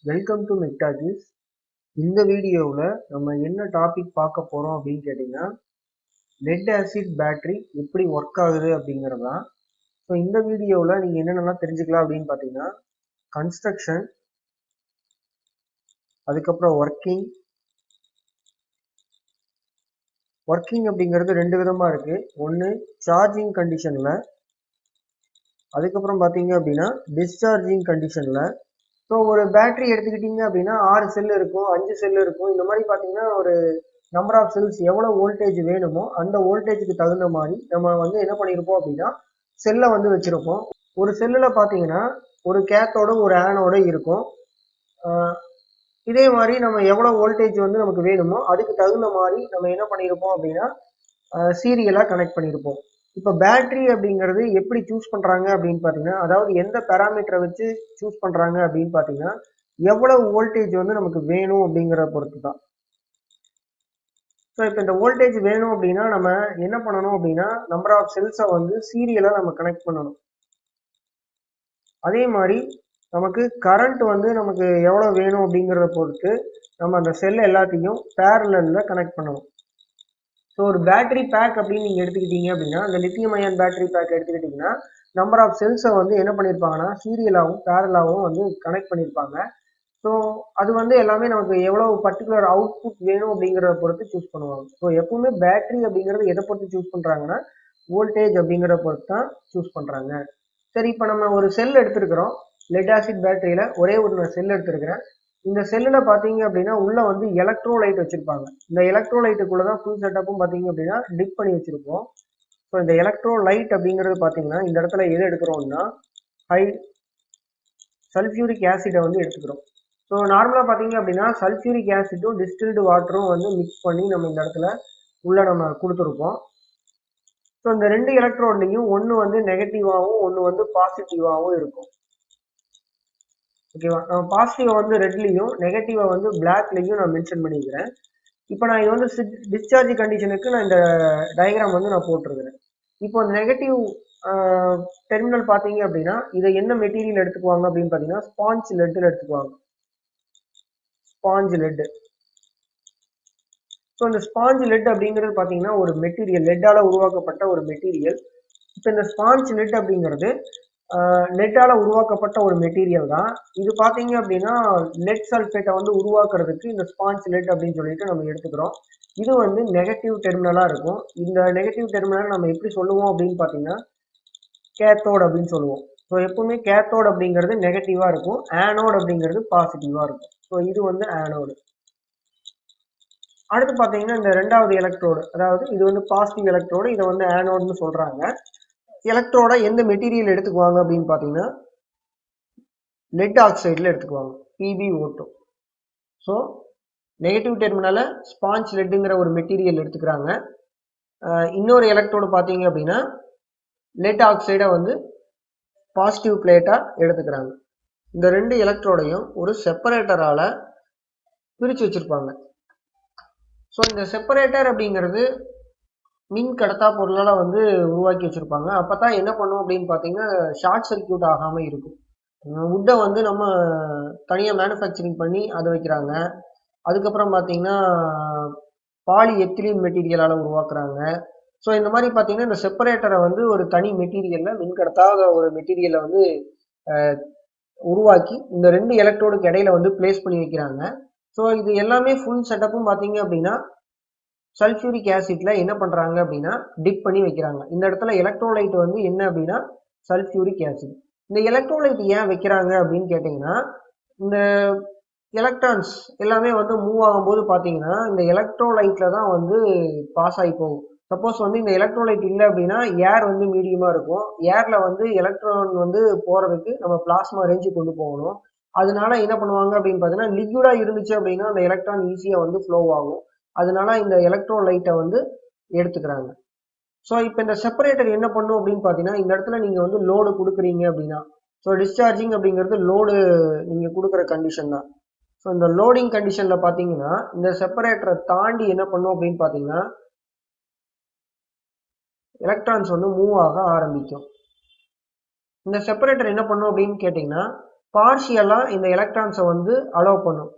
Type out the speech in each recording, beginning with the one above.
Welcome to மெக்டாகிஸ். இந்த வீடியோவில் நம்ம என்ன டாபிக் பார்க்க போகிறோம் அப்படின்னு கேட்டிங்கன்னா, லெட் ஆசிட் பேட்டரி எப்படி ஒர்க் ஆகுது அப்படிங்கிறது தான். ஸோ இந்த வீடியோவில் நீங்கள் என்னென்னலாம் தெரிஞ்சுக்கலாம் அப்படின்னு பார்த்தீங்கன்னா, கன்ஸ்ட்ரக்ஷன், அதுக்கப்புறம் ஒர்க்கிங் அப்படிங்கிறது ரெண்டு விதமாக இருக்குது. ஒன்று சார்ஜிங் கண்டிஷனில், அதுக்கப்புறம் பார்த்தீங்க அப்படின்னா டிஸ்சார்ஜிங் கண்டிஷனில். ஸோ ஒரு பேட்டரி எடுத்துக்கிட்டிங்க அப்படின்னா 6 செல் இருக்கும், 5 செல் இருக்கும். இந்த மாதிரி பார்த்தீங்கன்னா ஒரு நம்பர் ஆஃப் செல்ஸ் எவ்வளோ வோல்டேஜ் வேணுமோ அந்த வோல்டேஜுக்கு தகுந்த மாதிரி நம்ம வந்து என்ன பண்ணியிருப்போம் அப்படின்னா செல்லை வந்து வச்சுருப்போம். ஒரு செல்லில் பார்த்தீங்கன்னா ஒரு கேத்தோட ஒரு ஆனோட இருக்கும். இதே மாதிரி நம்ம எவ்வளோ வோல்டேஜ் வந்து நமக்கு வேணுமோ அதுக்கு தகுந்த மாதிரி நம்ம என்ன பண்ணியிருப்போம் அப்படின்னா சீரியலாக கனெக்ட் பண்ணியிருப்போம். இப்போ பேட்டரி அப்படிங்கிறது எப்படி சூஸ் பண்ணுறாங்க அப்படின்னு பார்த்தீங்கன்னா, அதாவது எந்த பேராமீட்டரை வச்சு சூஸ் பண்ணுறாங்க அப்படின்னு பார்த்தீங்கன்னா, எவ்வளவு வோல்டேஜ் வந்து நமக்கு வேணும் அப்படிங்கிறத பொறுத்து தான். ஸோ இப்போ இந்த வோல்டேஜ் வேணும் அப்படின்னா நம்ம என்ன பண்ணணும் அப்படின்னா, நம்பர் ஆஃப் செல்ஸை வந்து சீரியலாக நம்ம கனெக்ட் பண்ணணும். அதே மாதிரி நமக்கு கரண்ட் வந்து நமக்கு எவ்வளோ வேணும் அப்படிங்கிறத பொறுத்து நம்ம அந்த செல் எல்லாத்தையும் பேரலில் கனெக்ட் பண்ணணும். ஸோ ஒரு பேட்டரி பேக் அப்படின்னு நீங்கள் எடுத்துக்கிட்டீங்க அப்படின்னா, அந்த லித்தியம் அயன் பேட்டரி பேக் எடுத்துக்கிட்டிங்கன்னா நம்பர் ஆஃப் செல்ஸை வந்து என்ன பண்ணியிருப்பாங்கன்னா சீரியலாகவும் பேரலாகவும் வந்து கனெக்ட் பண்ணியிருப்பாங்க. ஸோ அது வந்து எல்லாமே நமக்கு எவ்வளோ பர்டிகுலர் அவுட்புட் வேணும் அப்படிங்கிறத பொறுத்து சூஸ் பண்ணுவாங்க. ஸோ எப்பவுமே பேட்டரி அப்படிங்கிறது எதை பொறுத்து சூஸ் பண்ணுறாங்கன்னா வோல்டேஜ் அப்படிங்கிறத பொறுத்து தான் சூஸ் பண்ணுறாங்க. சரி, இப்போ நம்ம ஒரு செல் எடுத்துருக்கிறோம். லெட் ஆசிட் பேட்டரியில் ஒரே ஒரு செல் எடுத்துருக்கிறேன். இந்த செல்லில் பார்த்தீங்க அப்படின்னா உள்ள வந்து எலக்ட்ரோலைட் வச்சுருப்பாங்க. இந்த எலக்ட்ரோலைட்டுக்குள்ளே தான் ஃபுல் செட்டப்பும் பார்த்தீங்க அப்படின்னா டிப் பண்ணி வச்சுருப்போம். ஸோ இந்த எலக்ட்ரோலைட் அப்படிங்கிறது பார்த்தீங்கன்னா இந்த இடத்துல எது எடுக்கிறோம்னா சல்ஃபியூரிக் ஆசிடை வந்து எடுத்துக்கிறோம். ஸோ நார்மலாக பார்த்தீங்க அப்படின்னா சல்ஃபியூரிக் ஆசிட்டும் டிஸ்டில்டு வாட்டரும் வந்து மிக்ஸ் பண்ணி நம்ம இந்த இடத்துல உள்ள நம்ம கொடுத்துருப்போம். ஸோ இந்த ரெண்டு எலக்ட்ரோட்லையும் ஒன்று வந்து நெகட்டிவாகவும் ஒன்று வந்து பாசிட்டிவாகவும் இருக்கும். ஓகேவா? நான் பாசிட்டிவை வந்து ரெட்லையும் நெகட்டிவை வந்து பிளாக்லையும் நான் மென்ஷன் பண்ணிக்கிறேன். இப்போ நான் இது வந்து டிஸ்சார்ஜ் கண்டிஷனுக்கு நான் இந்த டயக்ராம் வந்து நான் போட்டிருக்கிறேன். இப்போ நெகட்டிவ் டெர்மினல் பார்த்தீங்க அப்படின்னா இதை என்ன மெட்டீரியல் எடுத்துக்குவாங்க அப்படின்னு பார்த்தீங்கன்னா ஸ்பாஞ்ச் லெட்டில் எடுத்துக்குவாங்க. Sponge let. ஸோ இந்த ஸ்பாஞ்ச் லெட் அப்படிங்கிறது பார்த்தீங்கன்னா ஒரு மெட்டீரியல், லெட்டால் உருவாக்கப்பட்ட ஒரு மெட்டீரியல். இப்போ இந்த ஸ்பாஞ்ச் லெட் அப்படிங்கிறது லெட்டால் உருவாக்கப்பட்ட ஒரு மெட்டீரியல் தான். இது பார்த்தீங்க அப்படின்னா லெட் சல்ஃபேட்டை வந்து உருவாக்குறதுக்கு இந்த ஸ்பாஞ்ச் லெட் அப்படின்னு சொல்லிட்டு நம்ம எடுத்துக்கிறோம். இது வந்து நெகட்டிவ் டெர்மினலாக இருக்கும். இந்த நெகட்டிவ் டெர்மினல் நம்ம எப்படி சொல்லுவோம் அப்படின்னு பார்த்தீங்கன்னா கேத்தோட் அப்படின்னு சொல்லுவோம். ஸோ எப்பவுமே கேத்தோட் அப்படிங்கிறது நெகட்டிவாக இருக்கும், ஆனோட் அப்படிங்கிறது பாசிட்டிவாக இருக்கும். ஸோ இது வந்து ஆனோடு. அடுத்து பார்த்தீங்கன்னா இந்த ரெண்டாவது எலக்ட்ரோடு, அதாவது இது வந்து பாசிட்டிவ் எலக்ட்ரோடு, இதை வந்து ஆனோட்னு சொல்கிறாங்க. எலக்ட்ரோட எந்த மெட்டீரியல் எடுத்துக்குவாங்க அப்படின்னு பார்த்தீங்கன்னா லெட் ஆக்சைடில் எடுத்துக்குவாங்க, PbO2. ஸோ நெகட்டிவ் டெர்மினலை ஸ்பாஞ்ச் லெட்டுங்கிற ஒரு மெட்டீரியல் எடுத்துக்கிறாங்க. இன்னொரு எலக்ட்ரோடு பார்த்தீங்க அப்படின்னா லெட் ஆக்சைடை வந்து பாசிட்டிவ் பிளேட்டாக எடுத்துக்கிறாங்க. இந்த ரெண்டு எலக்ட்ரோடையும் ஒரு செப்பரேட்டரால் பிரித்து வச்சுருப்பாங்க. ஸோ இந்த செப்பரேட்டர் அப்படிங்கிறது மின் கடத்தா பொருளால் வந்து உருவாக்கி வச்சுருப்பாங்க. அப்போ தான் என்ன பண்ணும் அப்படின்னு பார்த்தீங்கன்னா ஷார்ட் சர்க்கியூட் ஆகாமல் இருக்கும். வுட்டை வந்து நம்ம தனியாக மேனுஃபேக்சரிங் பண்ணி அதை வைக்கிறாங்க. அதுக்கப்புறம் பார்த்தீங்கன்னா பாலி எத்திலீன் மெட்டீரியலால் உருவாக்குறாங்க. ஸோ இந்த மாதிரி பார்த்தீங்கன்னா இந்த செப்பரேட்டரை வந்து ஒரு தனி மெட்டீரியலில் மின்கடத்தாத ஒரு மெட்டீரியலை வந்து உருவாக்கி இந்த ரெண்டு எலக்ட்ரோடுக்கு இடையில வந்து பிளேஸ் பண்ணி வைக்கிறாங்க. ஸோ இது எல்லாமே ஃபுல் செட்டப்பும் பார்த்தீங்க அப்படின்னா சல்ஃபியூரிக் ஆசிட்ல என்ன பண்ணுறாங்க அப்படின்னா டிப் பண்ணி வைக்கிறாங்க. இந்த இடத்துல எலக்ட்ரோலைட் வந்து என்ன அப்படின்னா சல்ஃபியூரிக் ஆசிட். இந்த எலக்ட்ரோலைட் ஏன் வைக்கிறாங்க அப்படின்னு கேட்டிங்கன்னா இந்த எலக்ட்ரான்ஸ் எல்லாமே வந்து மூவ் ஆகும்போது பார்த்தீங்கன்னா இந்த எலக்ட்ரோலைட்டில் தான் வந்து பாஸ் ஆகி போகும். சப்போஸ் வந்து இந்த எலக்ட்ரோலைட் இல்லை அப்படின்னா ஏர் வந்து மீடியமாக இருக்கும். ஏரில் வந்து எலக்ட்ரான் வந்து போகிறதுக்கு நம்ம பிளாஸ்மா ரேஞ்சு கொண்டு போகணும். அதனால என்ன பண்ணுவாங்க அப்படின்னு பார்த்தீங்கன்னா லிக்விடாக இருந்துச்சு அப்படின்னா அந்த எலக்ட்ரான் ஈஸியாக வந்து ஃப்ளோ ஆகும். அதனால இந்த எலக்ட்ரோலைட்டை வந்து எடுத்துக்கிறாங்க. ஸோ இப்போ இந்த செப்பரேட்டர் என்ன பண்ணும் அப்படின்னு பார்த்தீங்கன்னா இந்த இடத்துல நீங்கள் வந்து லோடு கொடுக்குறீங்க அப்படின்னா, ஸோ டிஸ்சார்ஜிங் அப்படிங்கிறது லோடு நீங்கள் கொடுக்குற கண்டிஷன் தான். ஸோ இந்த லோடிங் கண்டிஷனில் பார்த்தீங்கன்னா இந்த செப்பரேட்டரை தாண்டி என்ன பண்ணும் அப்படின்னு பார்த்தீங்கன்னா எலக்ட்ரான்ஸ் வந்து மூவ் ஆக ஆரம்பிக்கும். இந்த செப்பரேட்டர் என்ன பண்ணும் அப்படின்னு கேட்டிங்கன்னா பார்ஷியலாக இந்த எலக்ட்ரான்ஸை வந்து அலோவ் பண்ணும்.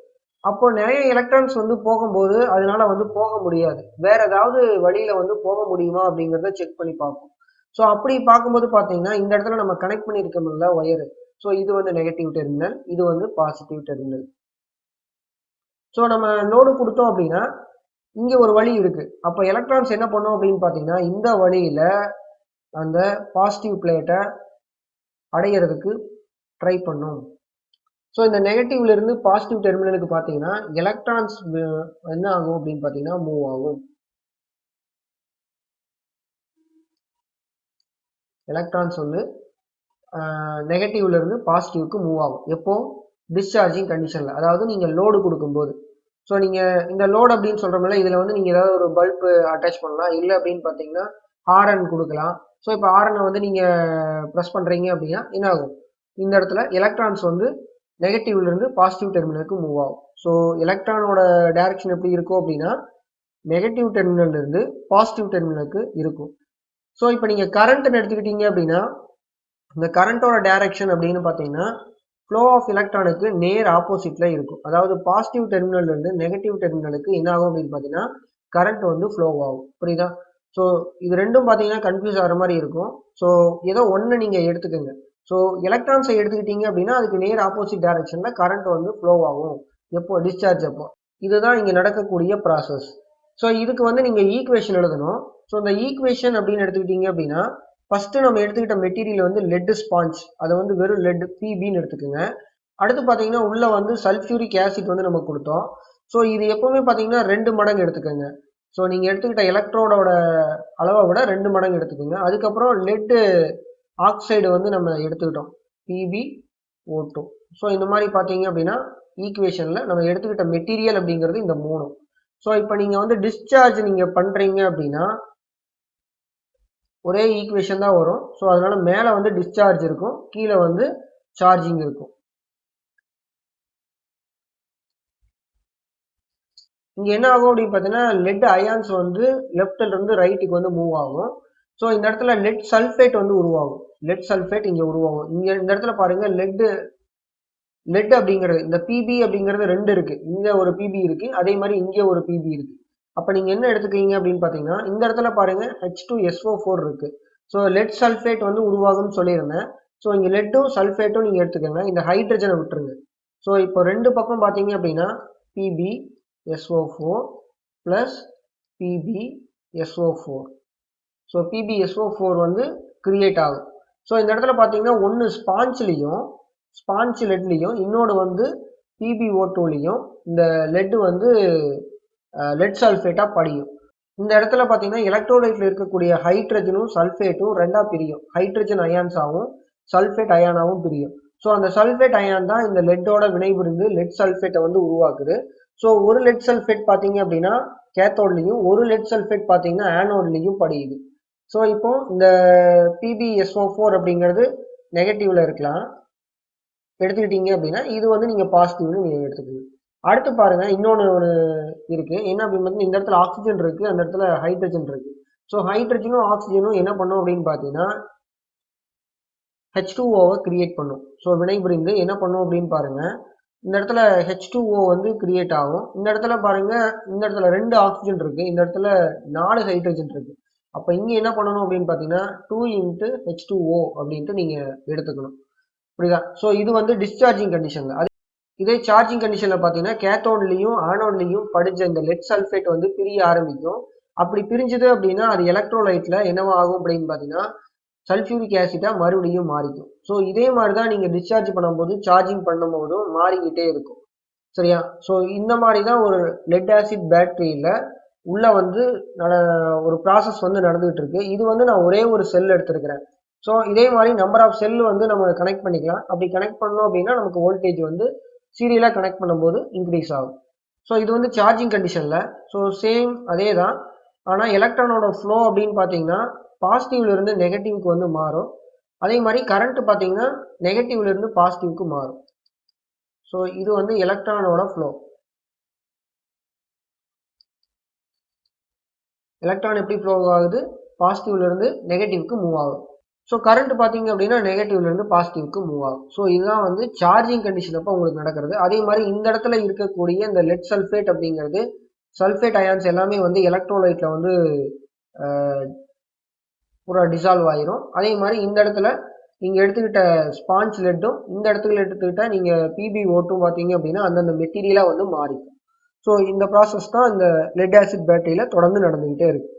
அப்போ நிறைய எலக்ட்ரான்ஸ் வந்து போகும்போது அதனால வந்து போக முடியாது, வேற ஏதாவது வழியில வந்து போக முடியுமா அப்படிங்கிறத செக் பண்ணி பார்ப்போம். ஸோ அப்படி பார்க்கும்போது பார்த்தீங்கன்னா இந்த இடத்துல நம்ம கனெக்ட் பண்ணியிருக்கோம்ல ஒயரு, ஸோ இது வந்து நெகட்டிவ் டெர்மினல், இது வந்து பாசிட்டிவ் டெர்மினல். ஸோ நம்ம லோடு கொடுத்தோம் அப்படின்னா இங்க ஒரு வழி இருக்கு. அப்போ எலக்ட்ரான்ஸ் என்ன பண்ணும் அப்படின்னு பார்த்தீங்கன்னா இந்த வழியில அந்த பாசிட்டிவ் பிளேட்டை அடையிறதுக்கு ட்ரை பண்ணும். ஸோ இந்த நெகட்டிவ்ல இருந்து பாசிட்டிவ் டெர்மினலுக்கு பார்த்தீங்கன்னா எலக்ட்ரான்ஸ் என்ன ஆகும் அப்படின்னு பார்த்தீங்கன்னா மூவ் ஆகும். எலக்ட்ரான்ஸ் வந்து நெகட்டிவ்ல இருந்து பாசிட்டிவ்க்கு மூவ் ஆகும். எப்போ? டிஸ்சார்ஜிங் கண்டிஷன்ல, அதாவது நீங்க லோடு கொடுக்கும்போது. ஸோ நீங்க இந்த லோடு அப்படின்னு சொல்றோம்ல, இதுல வந்து நீங்க ஏதாவது ஒரு பல்ப் அட்டாச் பண்ணலாம், இல்லை அப்படின்னு பார்த்தீங்கன்னா ஹாரன் கொடுக்கலாம். ஸோ இப்போ ஹாரனை வந்து நீங்க ப்ரெஸ் பண்றீங்க அப்படின்னா என்ன ஆகும்? இந்த இடத்துல எலக்ட்ரான்ஸ் வந்து நெகட்டிவ்ல இருந்து பாசிட்டிவ் டெர்மினலுக்கு மூவ் ஆகும். ஸோ எலக்ட்ரானோட டைரக்ஷன் எப்படி இருக்கும் அப்படின்னா நெகட்டிவ் டெர்மினல்ல இருந்து பாசிட்டிவ் டெர்மினலுக்கு இருக்கும். ஸோ இப்போ நீங்க கரண்ட் எடுத்துக்கிட்டீங்க அப்படின்னா இந்த கரண்டோட டைரக்ஷன் அப்படின்னு பார்த்தீங்கன்னா ஃப்ளோ ஆஃப் எலக்ட்ரானுக்கு நேர் ஆப்போசிட்ல இருக்கும். அதாவது பாசிட்டிவ் டெர்மினல்ல இருந்து நெகட்டிவ் டெர்மினலுக்கு என்ன ஆகும் அப்படின்னு பார்த்தீங்கன்னா கரண்ட் வந்து ஃப்ளோ ஆகும். புரியுதா? ஸோ இது ரெண்டும் பார்த்தீங்கன்னா கன்ஃபியூஸ் ஆகிற மாதிரி இருக்கும். ஸோ ஏதோ ஒன்று நீங்க எடுத்துக்கோங்க. ஸோ எலக்ட்ரான்ஸை எடுத்துக்கிட்டீங்க அப்படின்னா அதுக்கு நேர் ஆப்போசிட் டைரக்ஷன்ல கரண்ட் வந்து ஃப்ளோ ஆகும். எப்போ? டிஸ்சார்ஜ் அப்போ. இதுதான் இங்க நடக்கக்கூடிய ப்ராசஸ். ஸோ இதுக்கு வந்து நீங்க ஈக்குவேஷன் எழுதணும். ஸோ இந்த ஈக்குவேஷன் அப்படின்னு எடுத்துக்கிட்டீங்க அப்படின்னா ஃபர்ஸ்ட் நம்ம எடுத்துக்கிட்ட மெட்டீரியல் வந்து லெட் ஸ்பாஞ்ச், அதை வந்து வெறும் லெட் பிபின்னு எடுத்துக்கோங்க. அடுத்து பார்த்தீங்கன்னா உள்ள வந்து சல்ஃபியூரிக் ஆசிட் வந்து நம்ம கொடுத்தோம். ஸோ இது எப்பவுமே பார்த்தீங்கன்னா 2 மடங்கு எடுத்துக்கோங்க. ஸோ நீங்க எடுத்துக்கிட்ட எலக்ட்ரோடோட அளவை விட 2 மடங்கு எடுத்துக்கோங்க. அதுக்கப்புறம் லெட் ஆக்சைடு வந்து நம்ம எடுத்துக்கிட்டோம், PbO2. ஸோ இந்த மாதிரி பார்த்தீங்க அப்படின்னா ஈக்குவேஷன்ல நம்ம எடுத்துக்கிட்ட மெட்டீரியல் அப்படிங்கிறது இந்த 3. ஸோ இப்போ நீங்க வந்து டிஸ்சார்ஜ் நீங்க பண்றீங்க அப்படின்னா ஒரே ஈக்குவேஷன் தான் வரும். ஸோ அதனால மேலே வந்து டிஸ்சார்ஜ் இருக்கும், கீழே வந்து சார்ஜிங் இருக்கும். இங்க என்ன ஆகும் அப்படின்னு பார்த்தீங்கன்னா லெட் அயான்ஸ் வந்து லெஃப்ட்ல இருந்து ரைட்டுக்கு வந்து மூவ் ஆகும். ஸோ இந்த இடத்துல லெட் சல்ஃபேட் வந்து உருவாகும். லெட் சல்ஃபேட் இங்க உருவாகும். இங்க இந்த இடத்துல பாருங்க லெட் அப்படிங்கிறது இந்த பிபி அப்படிங்கிறது 2 இருக்கு. இங்க ஒரு பிபி இருக்கு, அதே மாதிரி இங்க ஒரு பிபி இருக்கு. அப்ப நீங்க என்ன எடுத்துக்கீங்க அப்படின்னு பாத்தீங்கன்னா இந்த இடத்துல பாருங்க H2SO4 இருக்கு. ஸோ லெட் சல்ஃபேட் வந்து உருவாகும்னு சொல்லியிருந்தேன். ஸோ இங்க லெட்டும் சல்ஃபேட்டும் நீங்க எடுத்துக்கோங்க, இந்த ஹைட்ரஜனை விட்டுருங்க. ஸோ இப்போ 2 பக்கம் பாத்தீங்க அப்படின்னா PbSO4 plus PbSO4. So PbSO4 வந்து கிரியேட் ஆகும். ஸோ இந்த இடத்துல பாத்தீங்கன்னா ஒன்னு ஸ்பாஞ்ச் லெட்லையும் இன்னொன்று வந்து PbO2லையும் இந்த லெட் வந்து லெட் சல்ஃபேட்டா படியும். இந்த இடத்துல பார்த்தீங்கன்னா எலக்ட்ரோலைட்ல இருக்கக்கூடிய ஹைட்ரஜனும் சல்ஃபேட்டும் 2ஆ பிரியும். ஹைட்ரஜன் அயான்ஸாகவும் சல்ஃபேட் அயானாவும் பிரியும். ஸோ அந்த சல்ஃபேட் அயான் தான் இந்த லெட்டோட வினைபுரிந்து லெட் சல்ஃபேட்டை வந்து உருவாக்குது. ஸோ ஒரு லெட் சல்ஃபேட் பார்த்தீங்க அப்படின்னா கேத்தோட்லையும், ஒரு லெட் சல்ஃபேட் பார்த்தீங்கன்னா ஆனோட்லையும் படியுது. ஸோ இப்போ இந்த PbSO4 அப்படிங்கிறது நெகட்டிவ்ல இருக்கலாம் எடுத்துக்கிட்டீங்க அப்படின்னா, இது வந்து நீங்க பாசிட்டிவ்னு நீங்க எடுத்துக்கணும். அடுத்து பாருங்க இன்னொன்று ஒரு இருக்கு. என்ன அப்படின்னு இந்த இடத்துல ஆக்சிஜன் இருக்கு, அந்த இடத்துல ஹைட்ரஜன் இருக்கு. ஸோ ஹைட்ரஜனும் ஆக்சிஜனும் என்ன பண்ணும் அப்படின்னு பார்த்தீங்கன்னா H2Oவை கிரியேட் பண்ணும். ஸோ வினைபுரிந்து என்ன பண்ணும் அப்படின்னு பாருங்க, இந்த இடத்துல H2O வந்து கிரியேட் ஆகும். இந்த இடத்துல பாருங்க, இந்த இடத்துல 2 ஆக்சிஜன் இருக்கு, இந்த இடத்துல 4 ஹைட்ரஜன் இருக்கு. அப்ப இங்க என்ன பண்ணணும் அப்படின்னு பாத்தீங்கன்னா 2 × H2O அப்படின்ட்டு நீங்க எடுத்துக்கணும். புரியுதா? ஸோ இது வந்து டிஸ்சார்ஜிங் கண்டிஷன்ல. இதே சார்ஜிங் கண்டிஷன்ல பாத்தீங்கன்னா கேத்தோட்லயும் ஆனோட்லயும் படிச்ச இந்த லெட் சல்ஃபேட் வந்து பிரிய ஆரம்பிக்கும். அப்படி பிரிஞ்சது அப்படின்னா அது எலக்ட்ரோலைட்ல என்னவா ஆகும் அப்படின்னு பாத்தீங்கன்னா சல்ஃபியூரிக் ஆசிட்டா மறுபடியும் மாறிக்கும். ஸோ இதே மாதிரிதான் நீங்க டிஸ்சார்ஜ் பண்ணும்போது சார்ஜிங் பண்ணும்போதும் மாறிக்கிட்டே இருக்கும். சரியா? ஸோ இந்த மாதிரி தான் ஒரு லெட் ஆசிட் பேட்டரியில உள்ள வந்து ஒரு ப்ராசஸ் வந்து நடந்துகிட்டு இருக்கு. இது வந்து நான் ஒரே ஒரு செல் எடுத்திருக்கிறேன். ஸோ இதே மாதிரி நம்பர் ஆஃப் செல் வந்து நம்ம கனெக்ட் பண்ணிக்கலாம். அப்படி கனெக்ட் பண்ணோம் அப்படின்னா நமக்கு வோல்டேஜ் வந்து சீரியலா கனெக்ட் பண்ணும்போது இன்க்ரீஸ் ஆகும். ஸோ இது வந்து சார்ஜிங் கண்டிஷன்ல. ஸோ சேம் அதே தான். ஆனால் எலக்ட்ரானோட ஃப்ளோ அப்படின்னு பார்த்தீங்கன்னா பாசிட்டிவ்ல இருந்து நெகட்டிவ்க்கு வந்து மாறும். அதே மாதிரி கரண்ட் பார்த்தீங்கன்னா நெகட்டிவ்ல இருந்து பாசிட்டிவ்க்கு மாறும். ஸோ இது வந்து எலக்ட்ரானோட ஃப்ளோ. எலக்ட்ரான் எப்படி ஃப்ளோ ஆகுது? பாசிட்டிவ்ல இருந்து நெகட்டிவ்க்கு மூவ் ஆகும். ஸோ கரண்ட் பார்த்தீங்க அப்படின்னா நெகட்டிவ்ல இருந்து பாசிட்டிவ்க்கு மூவ் ஆகும். ஸோ இதுதான் வந்து சார்ஜிங் கண்டிஷன் அப்போ உங்களுக்கு நடக்கிறது. அதே மாதிரி இந்த இடத்துல இருக்கக்கூடிய இந்த லெட் சல்ஃபேட் அப்படிங்கிறது சல்ஃபேட் அயான்ஸ் எல்லாமே வந்து எலக்ட்ரோலைட்ல வந்து பூரா டிசால்வ் ஆயிரும். அதே மாதிரி இந்த இடத்துல நீங்க எடுத்துக்கிட்ட ஸ்பாஞ்ச் லெட்டும் இந்த இடத்துல எடுத்துக்கிட்ட நீங்க PbO2 பார்த்தீங்க அப்படின்னா அந்தந்த மெட்டீரியலா வந்து மாறிடும். ஸோ இந்த ப்ராசஸ் தான் இந்த லெட் ஆசிட் பேட்டரியில தொடர்ந்து நடந்துகிட்டே இருக்கு.